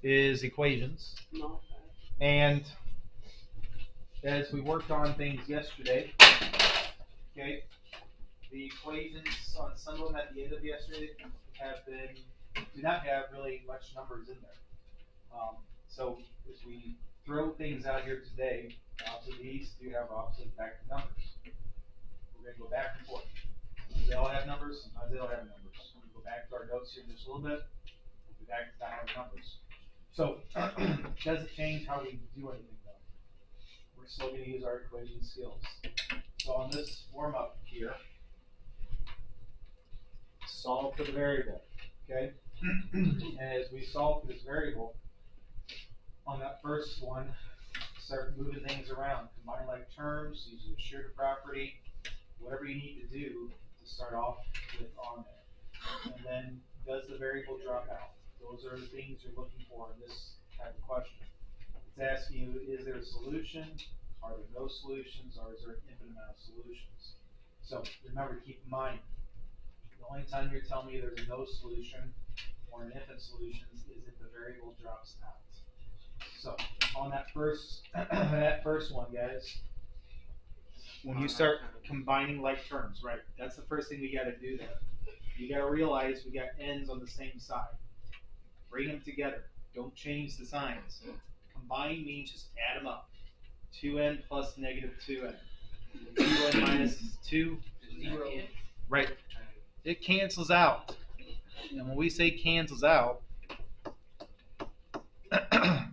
is equations. And as we worked on things yesterday, okay, the equations on some of them at the end of yesterday do not have really much numbers in there. So as we throw things out here today, opposite these do have opposite back to numbers. We're going to go back and forth. Sometimes they all have numbers, sometimes they don't have numbers. We're going to go back to our notes here in just a little bit. We'll be back to not having numbers. So it doesn't change how we do anything though. We're still going to use our equation skills. So on this warm up here, solve for the variable. Okay? And as we solve for this variable, on that first one, start moving things around. Combine like terms, use the shared property, whatever you need to do to start off with on there. And then, does the variable drop out? Those are the things you're looking for in this type of question. It's asking you, is there a solution? Are there no solutions? Or is there an infinite amount of solutions? So remember, keep in mind, the only time you're telling me there's no solution or an infinite solutions is if the variable drops out. So on that first one, guys, when you start combining like terms, right? That's the first thing we got to do there. You got to realize we got n's on the same side. Bring them together. Don't change the signs. Combine means just add them up. 2n plus negative 2n. 2n minus 2. 0. Right. It cancels out. And when we say cancels out,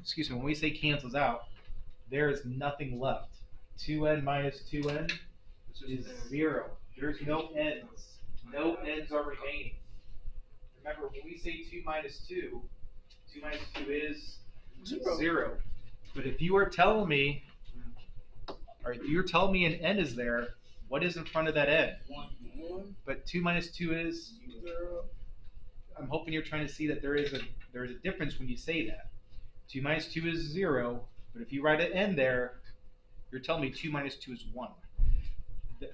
excuse me, when we say cancels out, there is nothing left. 2n minus 2n is 0. There's no n's. No n's are remaining. Remember, when we say 2 minus 2 is 0. But if you are telling me, or if you're telling me an n is there, what is in front of that n? 1. But 2 minus 2 is 0. I'm hoping you're trying to see that there is a difference when you say that. 2 minus 2 is 0, but if you write an n there, you're telling me 2 minus 2 is 1.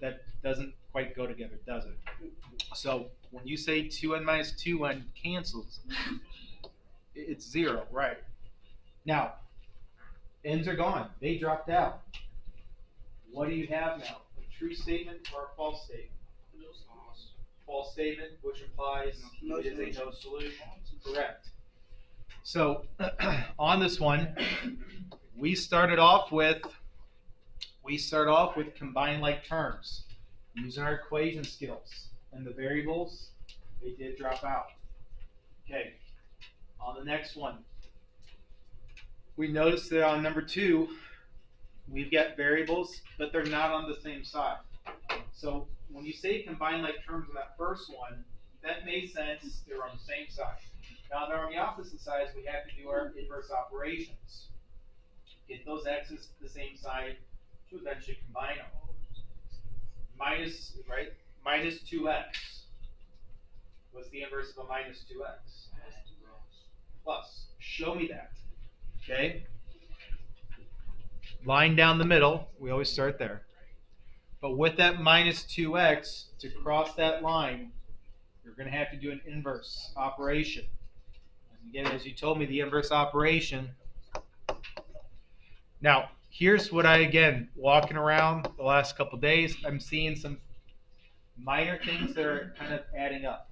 That doesn't quite go together, does it? So when you say 2n minus 2n cancels, it's 0, right? Now, n's are gone. They dropped out. What do you have now? A true statement or a false statement? False statement, which implies it is a no solution. Correct. So on this one, we start off with combine like terms using our equation skills, and the variables, they did drop out. Okay. On the next one, we notice that on number 2, we've got variables, but they're not on the same side. So when you say combine like terms on that first one, that made sense. They're on the same side. Now they're on the opposite sides. We have to do our inverse operations. Get those x's to the same side to eventually combine them. Minus 2x. What's the inverse of a minus 2x? Plus. Show me that. Okay? Line down the middle. We always start there. But with that minus 2x, to cross that line, you're going to have to do an inverse operation. And again, as you told me, the inverse operation. Now, here's what walking around the last couple of days, I'm seeing some minor things that are kind of adding up.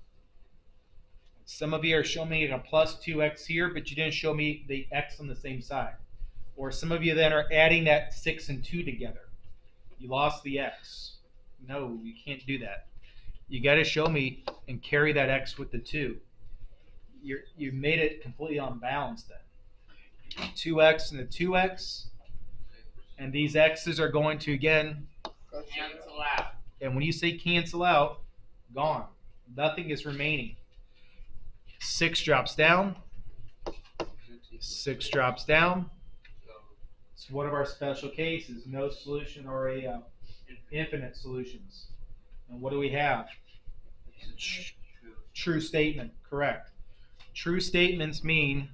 Some of you are showing me a plus 2x here, but you didn't show me the x on the same side. Or some of you then are adding that 6 and 2 together. You lost the x. No, you can't do that. You got to show me and carry that x with the 2. You made it completely unbalanced then. 2x and the 2x. And these x's are going to, again, cancel out. And when you say cancel out, gone. Nothing is remaining. 6 drops down. 6 drops down. It's one of our special cases, no solution or a infinite solutions. And what do we have? True statement, correct. True statements mean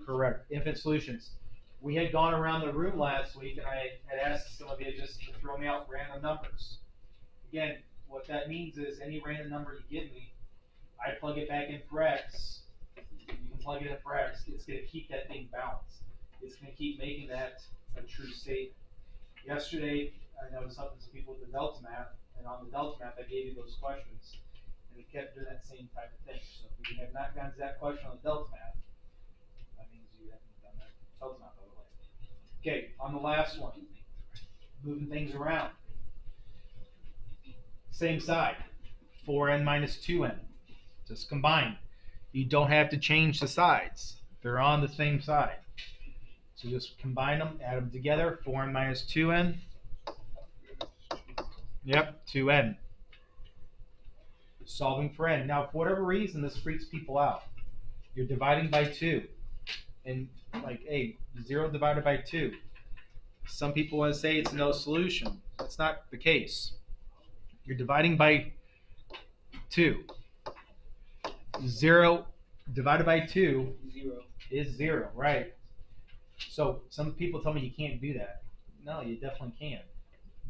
correct, infinite solutions. We had gone around the room last week and I had asked some of you just to throw me out random numbers. Again, what that means is any random number you give me, I plug it back in for x, You can plug it in for x. It's going to keep that thing balanced. It's going to keep making that a true statement. Yesterday, I noticed helping some people with the delta math, and on the delta math, I gave you those questions, and it kept doing that same type of thing. So if you have not gotten to that question on the delta math, that means you haven't done that delta math all the way. Okay, on the last one, moving things around. Same side, 4n minus 2n, just combine. You don't have to change the sides. They're on the same side. So just combine them, add them together, 4n minus 2n. Yep, 2n. Solving for n. Now, for whatever reason, this freaks people out. You're dividing by 2. And like, hey, 0 divided by 2. Some people want to say it's no solution. That's not the case. You're dividing by 2. 0 divided by 2 is 0, right? So some people tell me you can't do that. No, you definitely can.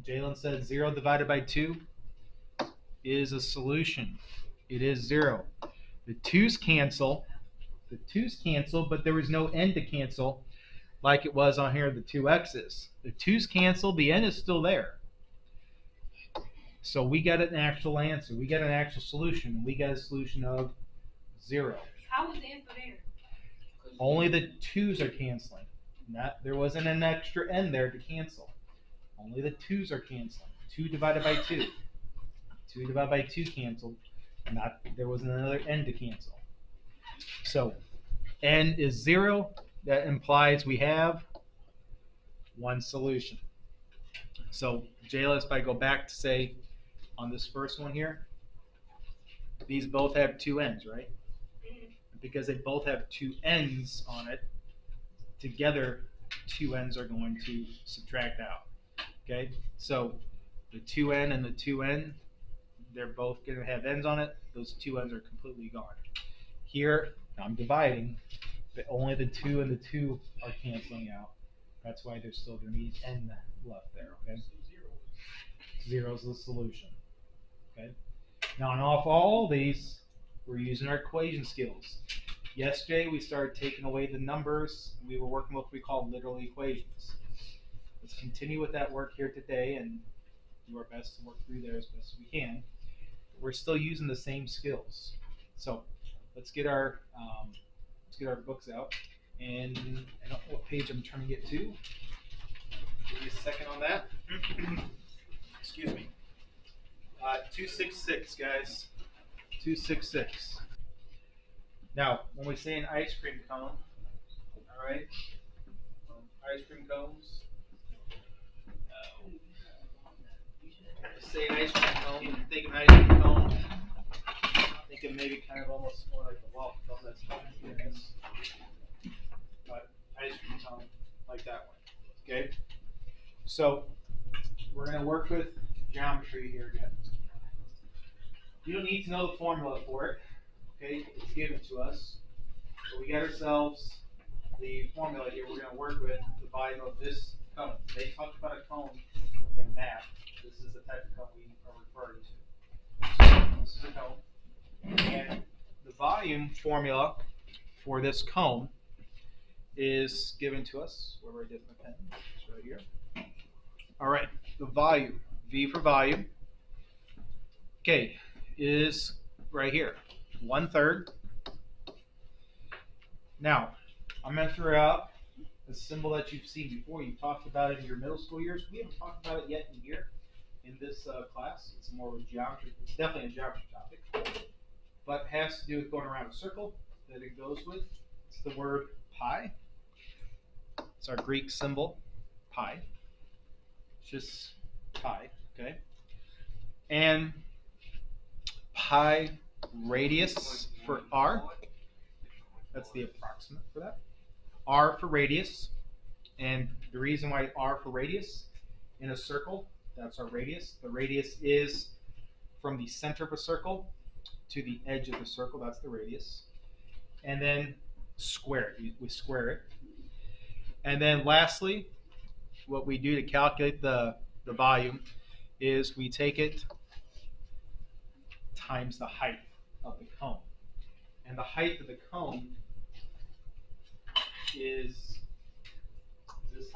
Jalen said 0 divided by 2 is a solution. It is 0. The 2's cancel. The 2's cancel, but there was no n to cancel like it was on here, the 2x's. The 2's cancel, the n is still there. So we got an actual answer. We got an actual solution. We got a solution of 0. How was the answer there? Only the 2's are canceling. There wasn't an extra n there to cancel. Only the 2's are canceling. 2 divided by 2. 2 divided by 2 canceled. There wasn't another n to cancel. So n is 0. That implies we have one solution. So Jayla, if I go back to say on this first one here, these both have 2 n's, right? Because they both have 2 n's on it, together 2 n's are going to subtract out. Okay, so the 2n and the 2n, they're both going to have n's on it. Those 2 n's are completely gone. Here, I'm dividing, but only the 2 and the 2 are canceling out. That's why there's still going to be n left there. Okay, 0 is the solution. Okay, now on off all these, we're using our equation skills. Yesterday, we started taking away the numbers. We were working with what we call literal equations. Let's continue with that work here today and do our best to work through there as best as we can. We're still using the same skills. So let's get our books out. And I don't know what page I'm trying to get to. Give me a second on that. Excuse me. 266, guys. 266. Now, when we say an ice cream cone, all right, ice cream cones. Say an ice cream cone. You think of an ice cream cone. Think of maybe kind of almost more like a waffle cone. That's yes. But ice cream cone like that one. Okay. So we're going to work with geometry here again. You don't need to know the formula for it. Okay, it's given to us. So we got ourselves the formula here we're going to work with, the volume of this cone. They talked about a cone in math. This is the type of cone we are referring to. So this is a cone. And the volume formula for this cone is given to us. Where did I get my pen? It's right here. All right, the volume, V for volume, okay, is right here. 1/3. Now, I'm going to throw out a symbol that you've seen before. You talked about it in your middle school years. We haven't talked about it yet in here in this class. It's more of a geometry. It's definitely a geometry topic, but it has to do with going around a circle that it goes with. It's the word pi. It's our Greek symbol, pi. It's just pi, okay? And pi radius for r. That's the approximate for that. R for radius. And the reason why R for radius in a circle, that's our radius. The radius is from the center of a circle to the edge of the circle. That's the radius. And then square it. We square it. And then lastly, what we do to calculate the volume is we take it times the height of the cone. And the height of the cone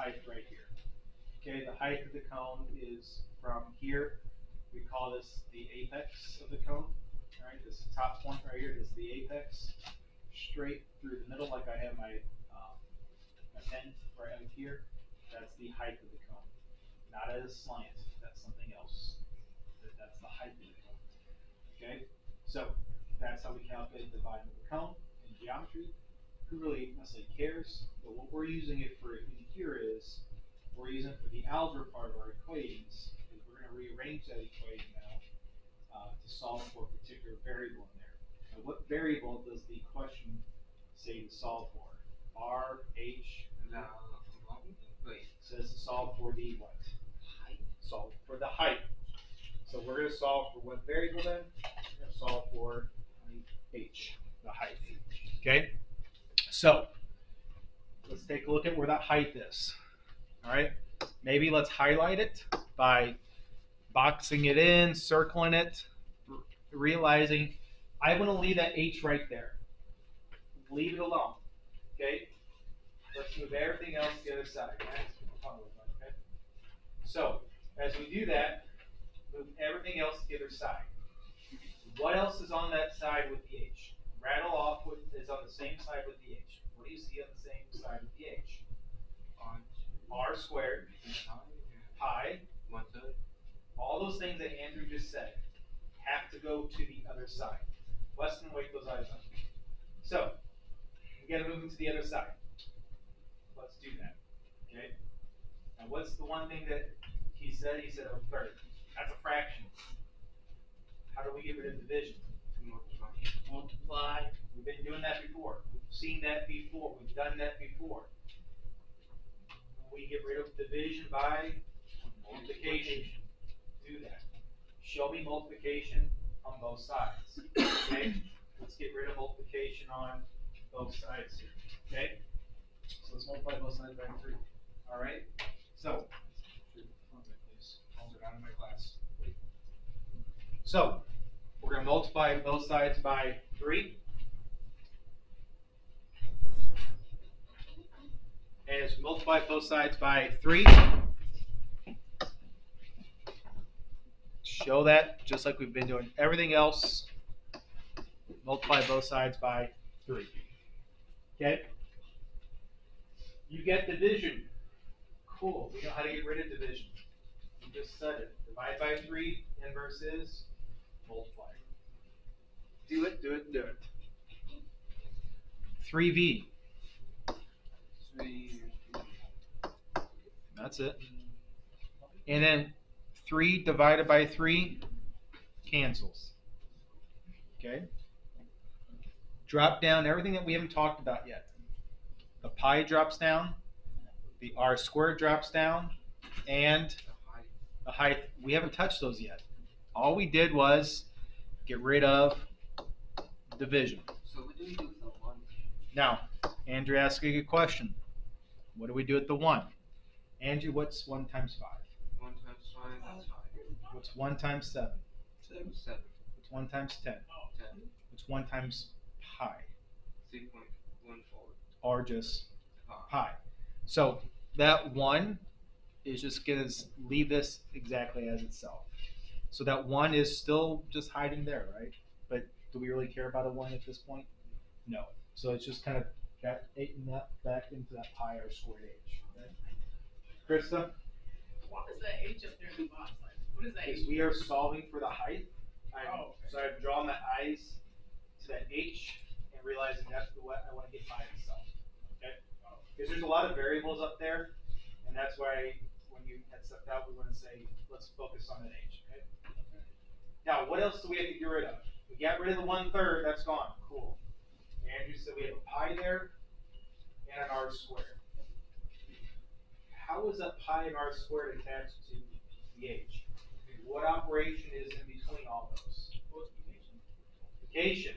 height right here. Okay, the height of the cone is from here. We call this the apex of the cone. All right, this top point right here is the apex. Straight through the middle, like I have my pen right out here. That's the height of the cone. Not at a slant. That's something else. That's the height of the cone. Okay, so that's how we calculate the volume of the cone in geometry. Who really necessarily cares? But what we're using it for in here is we're using it for the algebra part of our equations. Is we're going to rearrange that equation now to solve for a particular variable in there. Now, what variable does the question say to solve for? R, H. It says to solve for the what? Height. Solve for the height. So we're going to solve for what variable then? We're going to solve for H, the height. Okay. So let's take a look at where that height is. All right. Maybe let's highlight it by boxing it in, circling it, realizing I want to leave that H right there. Leave it alone. Okay. Let's move everything else to the other side. Right? Okay. So as we do that, move everything else to the other side. What else is on that side with the H? Rattle off what is on the same side with the H. What do you see on the same side with the H? R squared, pi, 1/3. all those things that Andrew just said have to go to the other side. Weston, wake those eyes up. So, we got to move them to the other side. Let's do that. Okay? Now, what's the one thing that he said? He said a third. That's a fraction. How do we get rid of division? Multiply. We've been doing that before. We've seen that before. We've done that before. We get rid of division by multiplication. Do that. Show me multiplication on both sides. Okay? Let's get rid of multiplication on both sides here. Okay? So let's multiply both sides by 3. All right? So, hold it out of my class. So, we're going to multiply both sides by 3. And as we multiply both sides by 3, show that just like we've been doing everything else. Multiply both sides by 3. Okay? You get division. Cool. We know how to get rid of division. We just said it. Divide by 3. Inverse is multiply. Do it, do it, do it. 3v. That's it. And then 3 divided by 3 cancels. Okay? Drop down everything that we haven't talked about yet. The pi drops down, the r squared drops down, and the height. We haven't touched those yet. All we did was get rid of division. So what do we do with the 1? Now, Andrew asked a good question. What do we do with the 1? Andrew, what's 1 times 5? 1 times 5, that's 5. What's 1 times 7? 7. What's 1 times 10? 10. What's 1 times pi? 3.14. Or just pi. So that 1 is just going to leave this exactly as itself. So that 1 is still just hiding there, right? But do we really care about a 1 at this point? No. So it's just kind of got eaten that back into that pi r squared h. Okay? Krista? What is that h up there in the box? Like, what is that h? We are solving for the height. Okay. So I've drawn my eyes to that h and realizing that's the what I want to get by itself. Okay? Because there's a lot of variables up there, and that's why when you had stuff out, we want to say, let's focus on that h. Okay? Now, what else do we have to get rid of? We got rid of the 1/3, that's gone. Cool. Andrew said we have a pi there and an r squared. How is that pi and r squared attached to the h? What operation is in between all those? Multiplication.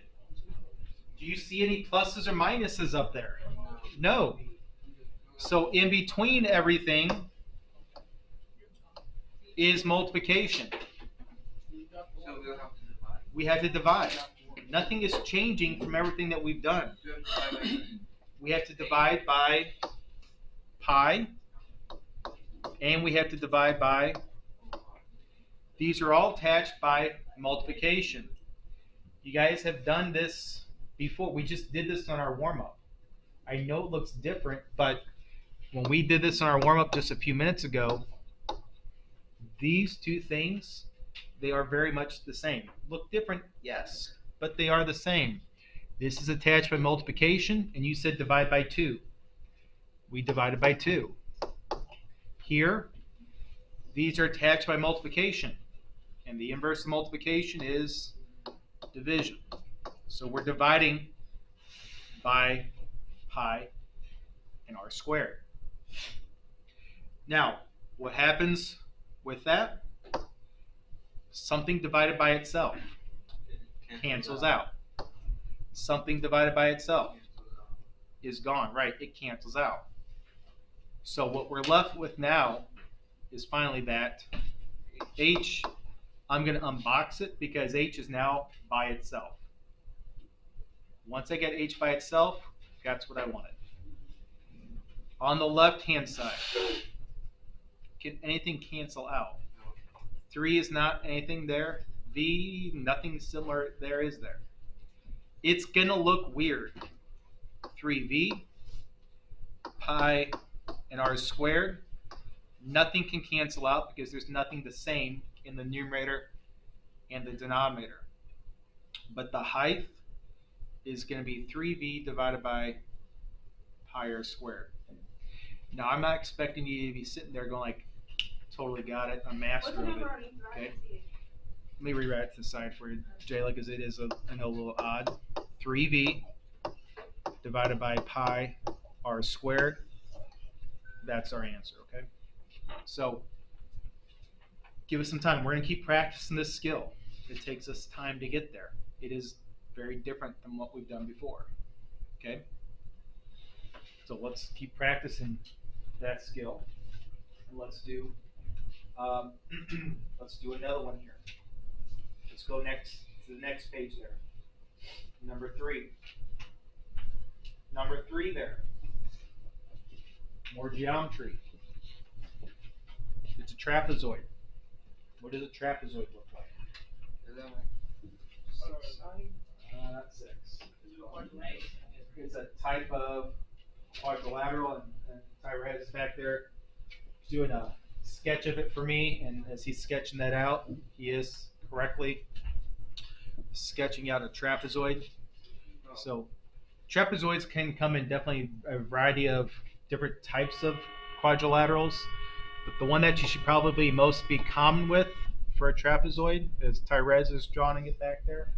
Do you see any pluses or minuses up there? No. So in between everything is multiplication. So we'll have to divide. We have to divide. Nothing is changing from everything that we've done. We have to divide by pi and we have to divide by. These are all attached by multiplication. You guys have done this before. We just did this on our warm-up. I know it looks different, but when we did this on our warm-up just a few minutes ago, these two things, they are very much the same. Look different, yes, but they are the same. This is attached by multiplication, and you said divide by 2. We divided by 2. Here, these are attached by multiplication, and the inverse of multiplication is division. So we're dividing by pi and r squared. Now, what happens with that? Something divided by itself cancels out. Something divided by itself is gone, right? It cancels out. So what we're left with now is finally that h, I'm going to unbox it because h is now by itself. Once I get h by itself, that's what I wanted. On the left-hand side, can anything cancel out? 3 is not anything there. V, nothing similar there, is there? It's going to look weird. 3v, pi, and r squared. Nothing can cancel out because there's nothing the same in the numerator and the denominator. But the height is going to be 3v divided by pi r squared. Now, I'm not expecting you to be sitting there going like, totally got it, I'm master of it. Okay. Let me rewrite it to the side for you, Jayla, because it is I know, a little odd. 3v divided by pi r squared. That's our answer, okay? So, give us some time. We're going to keep practicing this skill. It takes us time to get there. It is very different than what we've done before, okay? So let's keep practicing that skill. And let's do another one here. Let's go next to the next page there. Number 3. Number 3 there. More geometry. It's a trapezoid. What does a trapezoid look like? Not 6. It's a type of quadrilateral, and Tyra is back there doing a sketch of it for me, and as he's sketching that out, he is correctly sketching out a trapezoid. So trapezoids can come in definitely a variety of different types of quadrilaterals, but the one that you should probably most be common with for a trapezoid, as Tyrese is drawing it back there,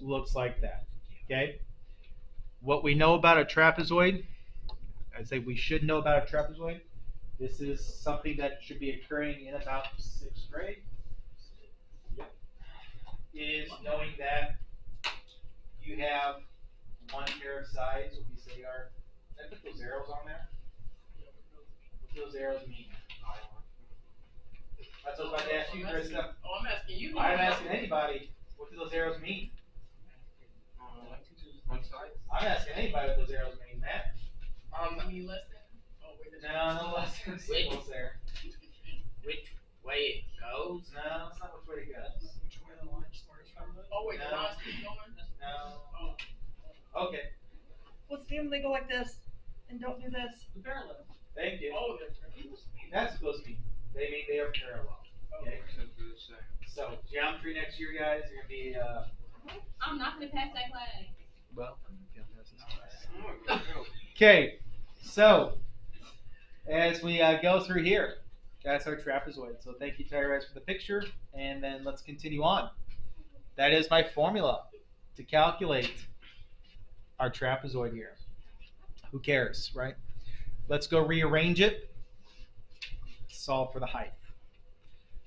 looks like that. Okay? What we know about a trapezoid, I'd say we should know about a trapezoid. This is something that should be occurring in about 6th grade. Yep. Is knowing that you have one pair of sides, what we say are, did I put those arrows on there? What do those arrows mean? That's what I was about to ask you, Krista. Oh, I'm asking you. I'm asking anybody, what do those arrows mean? One side? I'm asking anybody what those arrows mean, Matt. I mean less than? Oh, wait, No less than symbols there. Which way it goes? No, that's not which way it goes. Oh, wait, the No. lines keep going? No. Oh. Okay, Let's see them, they go like this, and don't do this. Parallel. thank you. Oh, they're That's supposed to be, they mean they are parallel. Okay, so geometry next year, guys, are gonna be, I'm not gonna pass that class. well, okay, so as we go through here, that's our trapezoid. So thank you, Tyrese, for the picture, and then let's continue on. That is my formula to calculate our trapezoid here. Who cares, right? Let's go rearrange it. Solve for the height.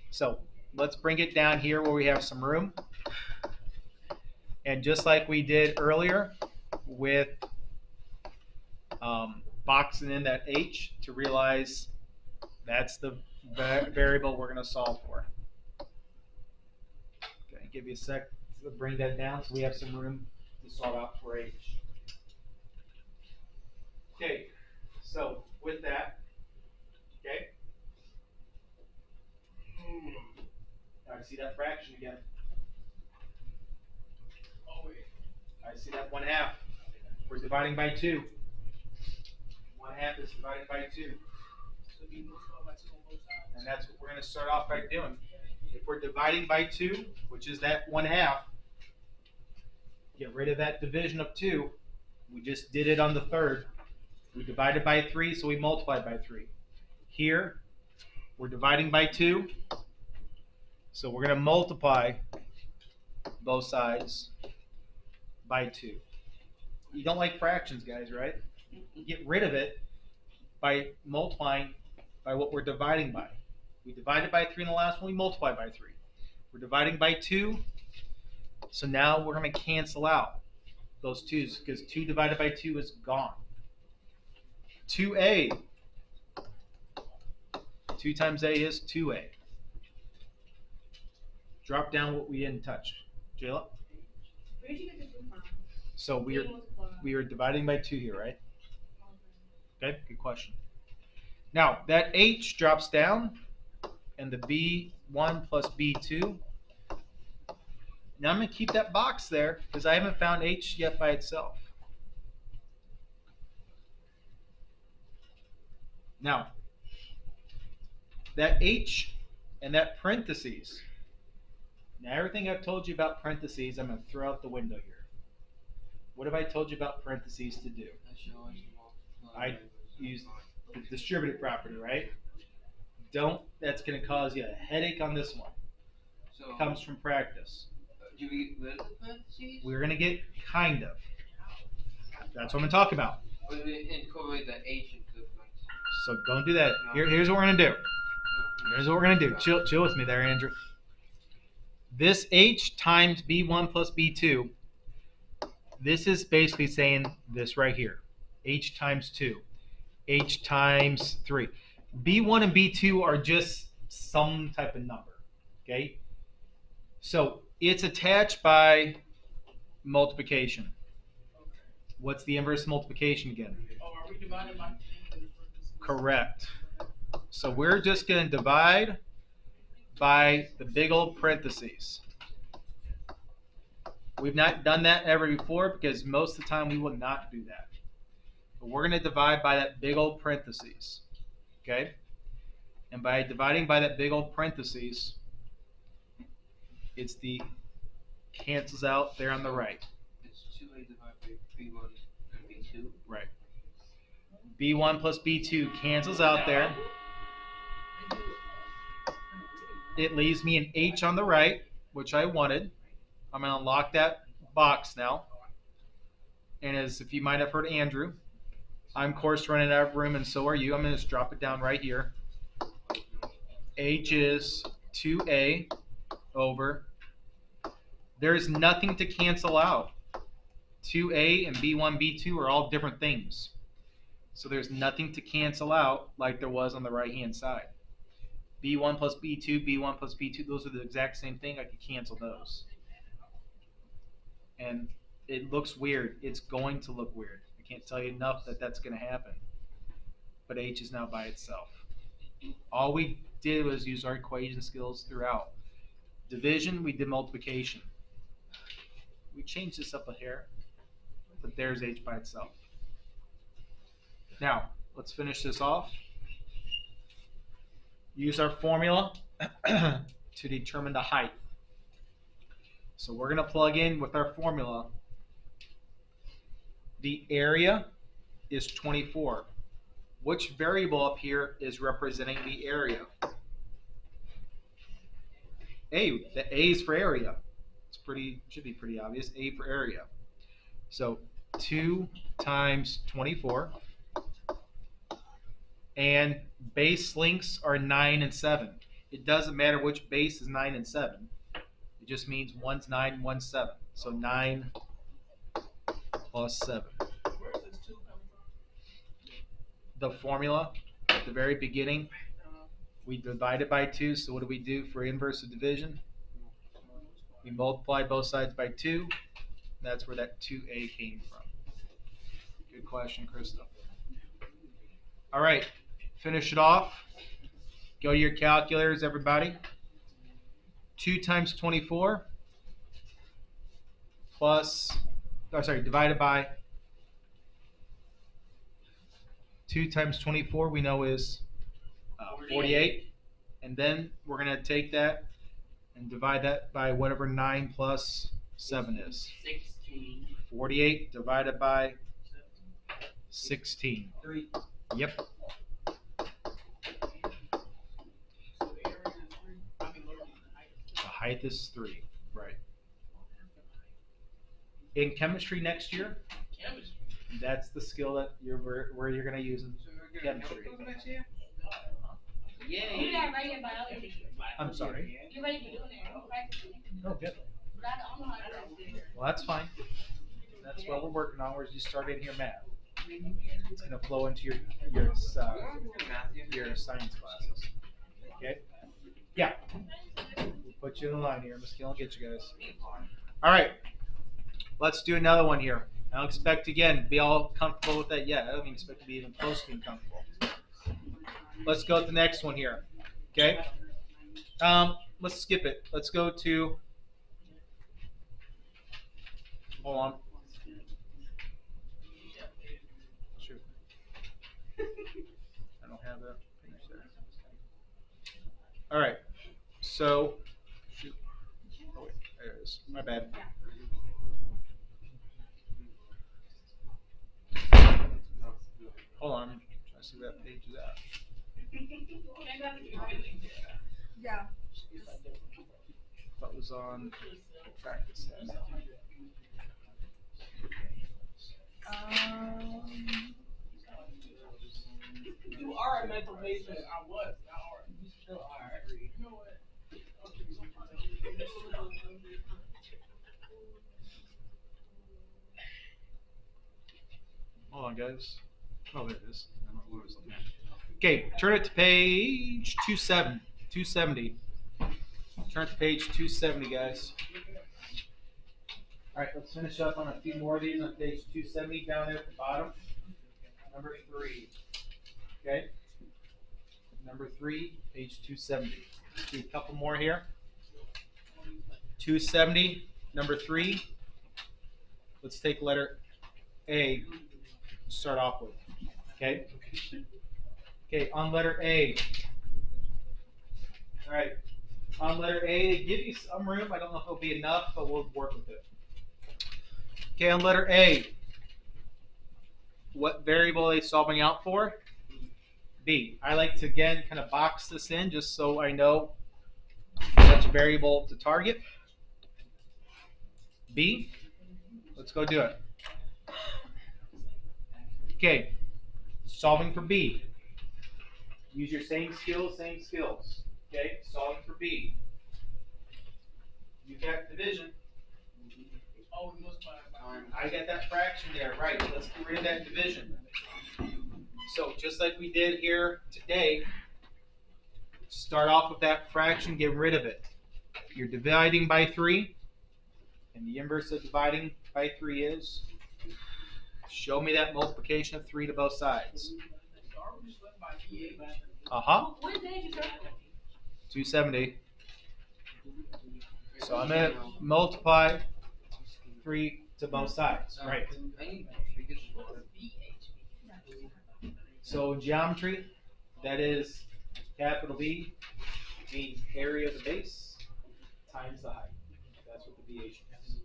So let's bring it down here where we have some room. And just like we did earlier with boxing in that h to realize that's the variable we're going to solve for. Okay, give you a sec to bring that down so we have some room to solve out for h. Okay, so with that, okay, fraction again. I see that 1/2. We're dividing by 2. 1/2 is divided by 2. And that's what we're going to start off by doing. If we're dividing by 2, which is that 1/2, get rid of that division of 2. We just did it on the third. We divided by 3, so we multiplied by 3. Here, we're dividing by 2. So we're going to multiply both sides by 2. You don't like fractions, guys, right? Get rid of it by multiplying by what we're dividing by. We divided by 3 in the last one, we multiplied by 3. We're dividing by 2, so now we're going to cancel out those 2's because 2 divided by 2 is gone. 2a. 2 times a is 2a. Drop down what we didn't touch. Jayla? Where did you get the 2 from? So we are dividing by 2 here, right? Okay, good question. Now, that h drops down, and the b1 plus b2. Now I'm going to keep that box there because I haven't found h yet by itself. Now, that h and that parentheses. Now, everything I've told you about parentheses, I'm going to throw out the window here. What have I told you about parentheses to do? I used the distributive property, right? That's going to cause you a headache on this one. So, It comes from practice. do we get rid of the parentheses? We're going to get kind of. That's what I'm going to talk about. Or do we incorporate the h into the parentheses? So don't do that. Here's what we're going to do. Here's what we're going to do. Chill with me there, Andrew. This h times b1 plus b2, this is basically saying this right here. H times 2. H times 3. b1 and b2 are just some type of number. Okay? So it's attached by multiplication. What's the inverse of multiplication again? Oh, are we divided by 3? Correct. So we're just going to divide by the big old parentheses. We've not done that ever before because most of the time we will not do that. But we're going to divide by that big old parentheses. Okay? And by dividing by that big old parentheses, it's the cancels out there on the right. It's 2a divided by b1 and b2. Right. b1 plus b2 cancels out there. It leaves me an h on the right, which I wanted. I'm going to lock that box now. And as if you might have heard Andrew, I'm course running out of room and so are you. I'm going to just drop it down right here. H is 2a over. There's nothing to cancel out. 2a and b1, b2 are all different things. So there's nothing to cancel out like there was on the right-hand side. b1 plus b2, b1 plus b2, those are the exact same thing. I could cancel those. And it looks weird. It's going to look weird. I can't tell you enough that that's going to happen. But h is now by itself. All we did was use our equation skills throughout. Division, we did multiplication. We changed this up a hair, but there's h by itself. Now, let's finish this off. Use our formula to determine the height. So we're going to plug in with our formula. The area is 24. Which variable up here is representing the area? A. The A is for area. Should be pretty obvious. A for area. So 2 times 24. And base lengths are 9 and 7. It doesn't matter which base is 9 and 7. It just means one's 9, one's 7. So 9 plus 7. Where's this 2 coming from? The formula at the very beginning, we divided by 2. So what do we do for inverse of division? We multiply both sides by 2. That's where that 2a came from. Good question, Krista. All right, finish it off. Go to your calculators, everybody. 2 times 24 divided by 2 times 24 we know is 48. And then we're going to take that and divide that by whatever 9 plus 7 is. 16. 48 divided by 16. 3. Yep. The height is 3. Right. In chemistry next year, that's the skill that where you're going to use in chemistry. Yeah. You got right in biology. I'm sorry. You ready to do it? Practicing. Oh, good. But I don't know how to do it. Well, that's fine. That's what we're working on. We're just starting here math. It's going to flow into your science classes. Okay? Yeah. We'll put you in the line here. Miss Gill will get you guys. All right. Let's do another one here. I don't expect, again, to be all comfortable with that yet. I don't even expect to be even close to being comfortable. Let's go to the next one here. Okay? Let's skip it. Let's go to... Hold on. Shoot. I don't have that page there. All right. So, shoot. Oh wait, there it is. My bad. Hold on. I'm trying to see where that page is at. Yeah. That was on practice. You are a mental patient. I was. Now you still are. You know what? Hold on, guys. Oh, there it is. I don't know what I was looking at. Okay, turn it to page 270. Turn it to page 270, guys. All right, let's finish up on a few more of these on page 270 down there at the bottom. Number 3. Okay? Number 3, page 270. Let's do a couple more here. 270, number 3. Let's take letter A to start off with. Okay? Okay, on letter A. All right. On letter A, give you some room. I don't know if it'll be enough, but we'll work with it. Okay, on letter A, what variable are they solving out for? B. I like to, again, kind of box this in just so I know which variable to target. B. Let's go do it. Okay, solving for B. Use your same skills, Okay, solving for B. You got division. Oh, we must find I got that fraction there, right. Let's get rid of that division. So just like we did here today, start off with that fraction, get rid of it. You're dividing by 3, and the inverse of dividing by 3 is, show me that multiplication of 3 to both sides. Uh-huh. What is that you said? 270. So I'm going to multiply 3 to both sides, right? So in geometry, that is capital B means area of the base times the height. That's what the variation is.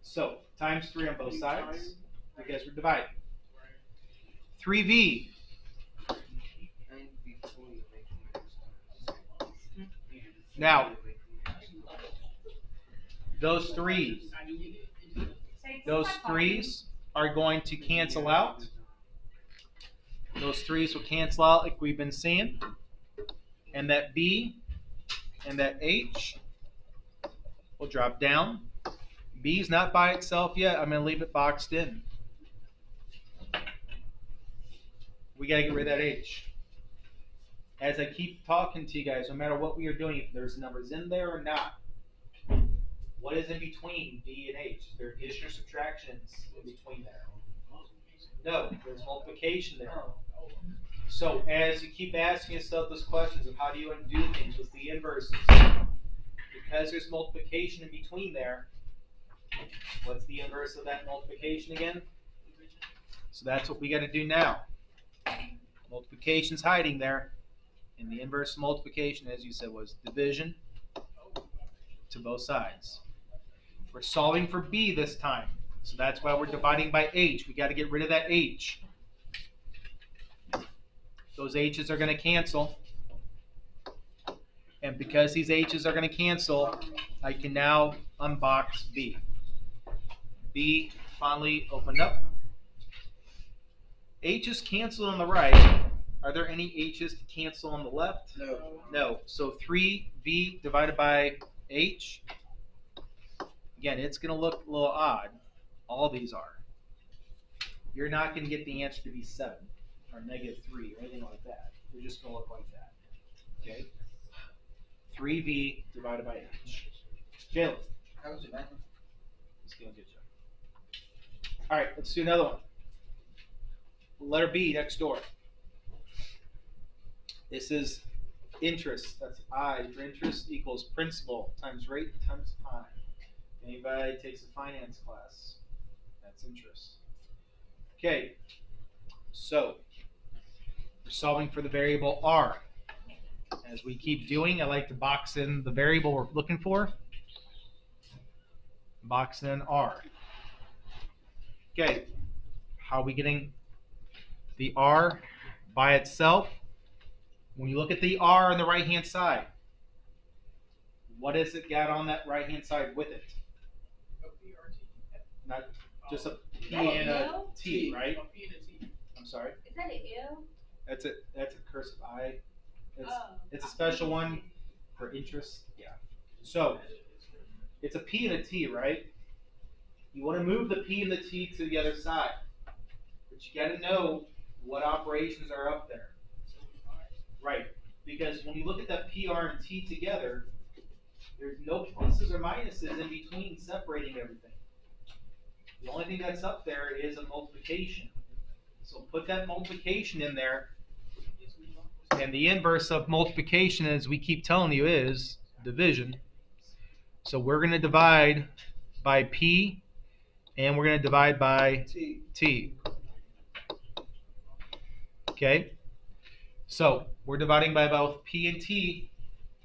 So times 3 on both sides. I guess we're dividing. 3V. Now, those 3s are going to cancel out. Those 3s will cancel out like we've been seeing. And that B and that H will drop down. B is not by itself yet. I'm going to leave it boxed in. We got to get rid of that H. As I keep talking to you guys, no matter what we are doing, if there's numbers in there or not, what is in between B and H? Is there addition or subtractions in between there? No, there's multiplication there. So as you keep asking yourself those questions of how do you undo things with the inverses, because there's multiplication in between there, what's the inverse of that multiplication again? So that's what we got to do now. Multiplication's hiding there. And the inverse of multiplication, as you said, was division to both sides. We're solving for b this time. So that's why we're dividing by h. We got to get rid of that h. Those h's are going to cancel. And because these h's are going to cancel, I can now unbox b. B finally opened up. H's canceled on the right. Are there any h's to cancel on the left? No. No. So 3v divided by h. Again, it's going to look a little odd. All these are. You're not going to get the answer to be 7 or -3 or anything like that. They're just going to look like that. Okay? 3v divided by h. Jalen. How was it, man? It's going to get you. All right, let's do another one. Letter B next door. This is interest. That's I for interest equals principal times rate times time. Anybody takes a finance class, that's interest. Okay, so we're solving for the variable r. As we keep doing, I like to box in the variable we're looking for. Box in r. Okay, how are we getting the r by itself? When you look at the r on the right-hand side, what has it got on that right-hand side with it? Not just a P and a T, right? I'm sorry. Is that an L? That's a cursive I. It's a special one for interest. Yeah. So it's a P and a T, right? You want to move the P and the T to the other side, but you got to know what operations are up there. Right, because when you look at that PR and T together, there's no pluses or minuses in between separating everything. The only thing that's up there is a multiplication. So put that multiplication in there, and the inverse of multiplication, as we keep telling you, is division. So we're going to divide by P, and we're going to divide by T. Okay? So we're dividing by both P and T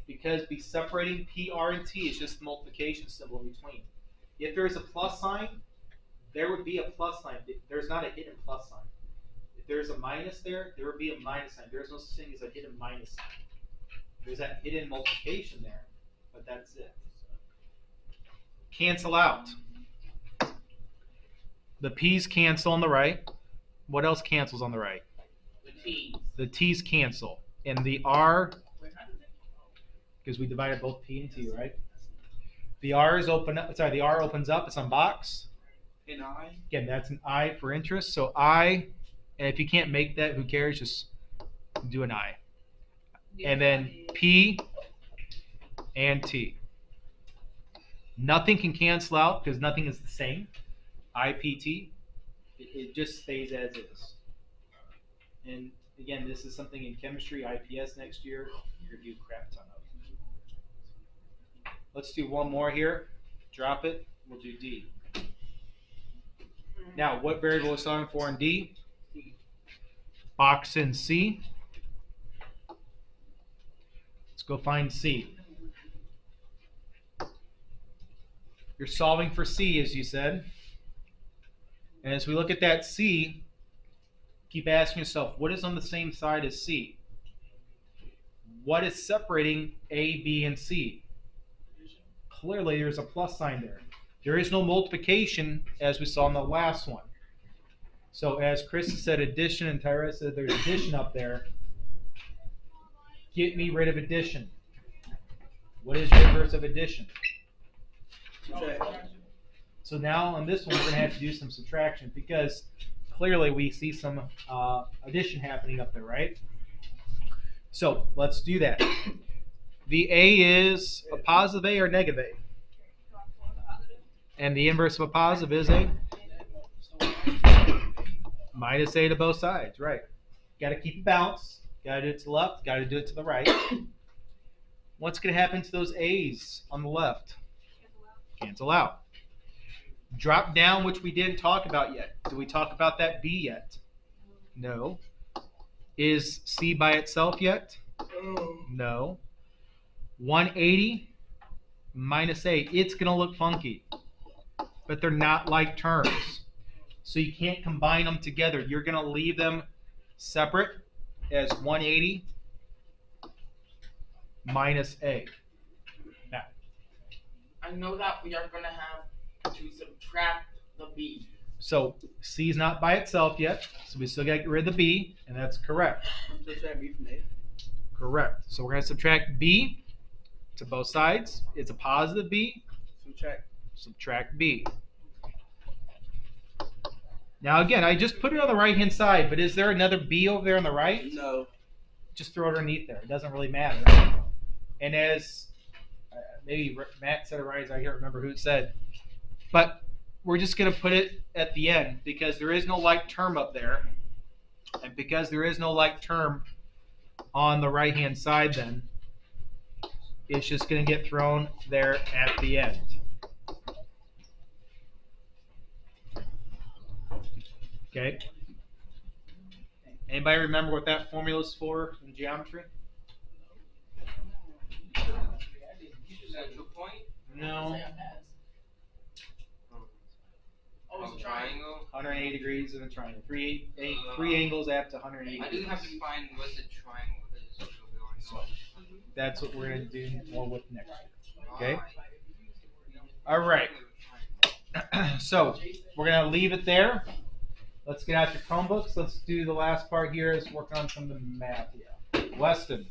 because be separating P, R, and T is just the multiplication symbol in between. If there's a plus sign, there would be a plus sign. There's not a hidden plus sign. If there's a minus there, there would be a minus sign. There's no such thing as a hidden minus sign. There's that hidden multiplication there, but that's it. Cancel out. The P's cancel on the right. What else cancels on the right? The T's. The T's cancel. And the R, because we divided both P and T, right? The R is open up. Sorry, the R opens up. It's unboxed. An I? Again, that's an I for interest. So I, and if you can't make that, who cares? Just do an I. And then P and T. Nothing can cancel out because nothing is the same. IPT, it just stays as is. And again, this is something in chemistry, IPS next year, you're going to do crap ton of. Let's do one more here. Drop it. We'll do D. Now, what variable is solving for in D? Box in C. Let's go find C. You're solving for C, as you said. And as we look at that C, keep asking yourself, what is on the same side as C? What is separating A, B, and C? Clearly, there's a plus sign there. There is no multiplication, as we saw in the last one. So as Chris said addition, and Tyra said there's addition up there, get me rid of addition. What is your inverse of addition? So now on this one, we're going to have to do some subtraction because clearly we see some addition happening up there, right? So let's do that. The A is a positive A or negative A? And the inverse of a positive is a minus A to both sides, right? Got to keep it balanced. Got to do it to the left. Got to do it to the right. What's going to happen to those A's on the left? Cancel out. Drop down, which we didn't talk about yet. Did we talk about that B yet? No. Is C by itself yet? No. 180 minus 8. It's going to look funky. But they're not like terms. So you can't combine them together. You're going to leave them separate as 180 minus A. Now, I know that we are gonna have to subtract the B. so C is not by itself yet, so we still got to get rid of the B, and that's correct. Subtract B from A. Correct. So we're going to subtract B to both sides. It's a positive B. Subtract B. Now again, I just put it on the right-hand side, but is there another B over there on the right? No. Just throw it underneath there. It doesn't really matter. And as maybe Matt said it right, I can't remember who it said, but we're just going to put it at the end because there is no like term up there, and because there is no like term on the right-hand side, then it's just going to get thrown there at the end. Okay. Anybody remember what that formula is for in geometry? Central point. No. Oh, it's a A triangle. 180 degrees in a triangle. Three angles add to 180 I do degrees. have to find what the triangle is. So we're going on. That's what we're going to do more with next year. Okay. Alright. All right. So we're going to leave it there. Let's get out your Chromebooks. Let's do the last part here is work on some of the math here. Weston.